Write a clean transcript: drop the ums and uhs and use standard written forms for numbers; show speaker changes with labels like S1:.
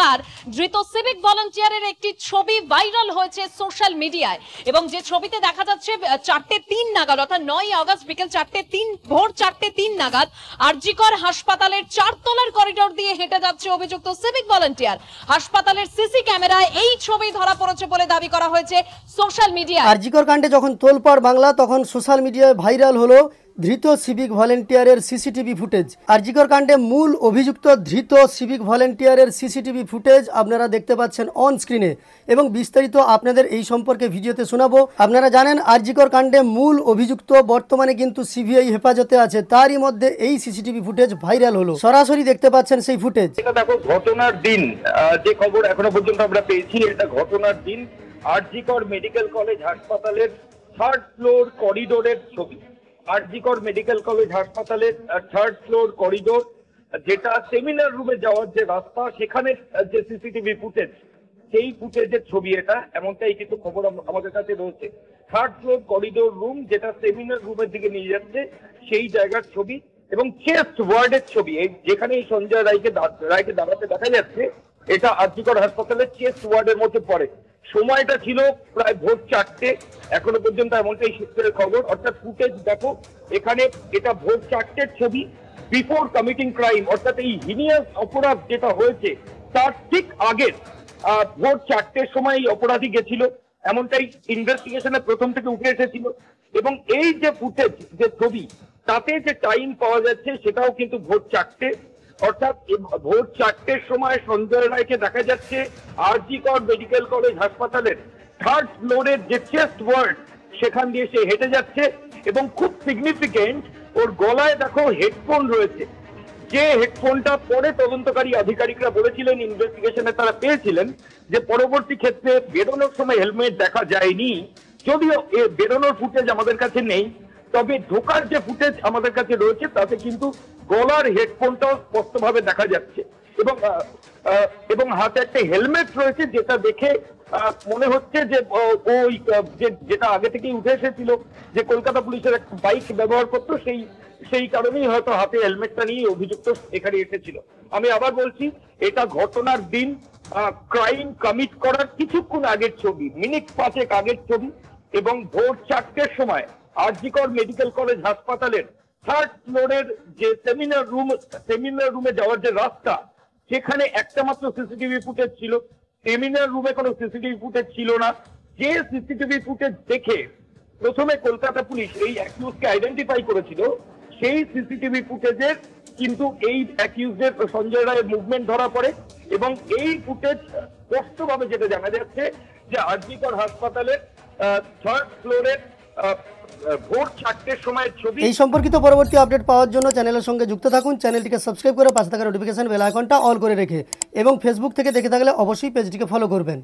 S1: এবার ধৃত সিভিক ভলান্টিয়ারের একটি ছবি ভাইরাল হয়েছে সোশ্যাল মিডিয়ায় এবং যে ছবিতে দেখা যাচ্ছে 4:03 নাগাদ অর্থাৎ 9 আগস্ট বিকেল 4:03 ভোর 4:03 নাগাদ আরজিকর হাসপাতালের 4 তলার করিডোর দিয়ে হেঁটে যাচ্ছে অভিযুক্ত সিভিক ভলান্টিয়ার। হাসপাতালের সিসি ক্যামেরায় এই ছবি ধরা পড়েছে বলে দাবি করা হয়েছে সোশ্যাল মিডিয়ায়।
S2: আরজিকর কাণ্ডে যখন তোলপাড় বাংলা তখন সোশ্যাল মিডিয়ায় ভাইরাল হলো ধৃত সিভিক ভলেন্টিয়ারের সিসিটিভি ফুটেজ। আরজিকর কাণ্ডে মূল অভিযুক্ত ধৃত সিভিক ভলেন্টিয়ারের সিসিটিভি ফুটেজ আপনারা দেখতে পাচ্ছেন অন স্ক্রিনে এবং বিস্তারিত আপনাদের এই সম্পর্কে ভিডিওতে শোনাবো। আপনারা জানেন আরজিকর কাণ্ডে মূল অভিযুক্ত বর্তমানে কিন্তু সিবিআই হেফাজতে আছে, তারই মধ্যে এই সিসিটিভি ফুটেজ ভাইরাল হলো। সরাসরি দেখতে পাচ্ছেন সেই ফুটেজ।
S3: এটা দেখো ঘটনার দিন যে খবর এখনো পর্যন্ত আমরা পেয়েছি, এটা ঘটনার দিন আরজিকর মেডিকেল কলেজ হাসপাতালের 3rd ফ্লোর করিডোরের ছবি। আরজিকর মেডিকেল কলেজ হাসপাতালের 3rd ফ্লোর করিডোর, যেটা সেমিনার রুমে যাওয়ার যে রাস্তা, সেখানে যে সিসিটিভি ফুটেজ, সেই ফুটেজের ছবি এটা, এমনটাই কিন্তু খবর আমাদের কাছে রয়েছে। 3rd ফ্লোর করিডোর রুম, যেটা সেমিনার রুমের দিকে নিয়ে যাচ্ছে, সেই জায়গার ছবি এবং চেস্ট ওয়ার্ডের ছবি। যেখানে এই সঞ্জয় রায়কে দাঁড়াতে দেখা যাচ্ছে, এটা আরজিকর হাসপাতালের চেস্ট ওয়ার্ডের মধ্যে পড়ে। সময়টা ছিল প্রায় ভোর 4টে, এখনো পর্যন্ত এমনটাই সূত্রের খবর। অর্থাৎ ফুটেজ দেখো, এখানে এটা ভোর 4টের ছবি, বিফোর কমিটিং ক্রাইম, অর্থাৎ এই হিনিয়াস অপরাধ যেটা হয়েছে তার ঠিক আগে ভোর 4টের সময় এই অপরাধী গেছিল, এমনটাই ইনভেস্টিগেশনে প্রথম থেকে উঠে এসেছিল। এবং এই যে ফুটেজ, যে ছবি, তাতে যে টাইম পাওয়া যাচ্ছে সেটাও কিন্তু ভোর 4টে। অর্থাৎ ভোর 4টের সময় সঞ্জয় রায়কে দেখা যাচ্ছে আরজিকর মেডিকেল কলেজ হাসপাতালের 3rd ফ্লোরের যে চেস্ট ওয়ার্ড, সেখান দিয়ে সে হেঁটে যাচ্ছে এবং খুব সিগনিফিকেন্ট, ওর গলায় দেখো হেডফোন রয়েছে। যে হেডফোনটা পরে তদন্তকারী আধিকারিকরা বলেছিলেন, ইনভেস্টিগেশনে তারা পেয়েছিলেন যে পরবর্তী ক্ষেত্রে বেরোনোর সময় হেলমেট দেখা যায়নি। যদিও বেরোনোর ফুটেজ আমাদের কাছে নেই, তবে ঢোকার যে ফুটেজ আমাদের কাছে রয়েছে তাতে কিন্তু গলার হেডফোনটাও স্পষ্টভাবে দেখা যাচ্ছে এবং হাতে একটা হেলমেট রয়েছে, যেটা দেখে মনে হচ্ছে যে ওই যেটা আগে থেকেই উঠে এসেছিল যে কলকাতা পুলিশের একটা বাইক ব্যবহার করতো, সেই কারণেই হয়তো হাতে হেলমেটটা নিয়ে অভিযুক্ত এখানে এসেছিল। আমি আবার বলছি, এটা ঘটনার দিন ক্রাইম কমিট করার কিছুক্ষণ আগের ছবি, মিনিট 5 আগের ছবি এবং ভোর 4টের সময় আরজিকর মেডিকেল কলেজ হাসপাতালের 3rd ফ্লোরের যে সেমিনার রুমে যাওয়ার যে রাস্তা, সেখানে একটা মাত্র সিসিটিভি ফুটেজ ছিল। সেমিনার রুমে কোনো সিসিটিভি ফুটেজ ছিল না। যে সিসিটিভি ফুটেজ দেখে প্রথমে কলকাতা পুলিশ এই অ্যাকিউজকে আইডেন্টিফাই করেছিল, সেই সিসিটিভি ফুটেজের কিন্তু এই অ্যাকিউজের সঞ্জয় রায়ের মুভমেন্ট ধরা পড়ে এবং এই ফুটেজ স্পষ্টভাবে যেটা জানা যাচ্ছে যে আরজিকর হাসপাতালের 3rd ফ্লোরের ভোর 4টের সময়ের ছবি।
S2: এই সম্পর্কিত পরবর্তী আপডেট পাওয়ার জন্য চ্যানেলের সঙ্গে যুক্ত থাকুন। চ্যানেলটিকে সাবস্ক্রাইব করে পাশে থাকা নোটিফিকেশন বেল আইকনটা অল করে রেখে এবং ফেসবুক থেকে দেখে থাকলে অবশ্যই পেজটিকে ফলো করবেন।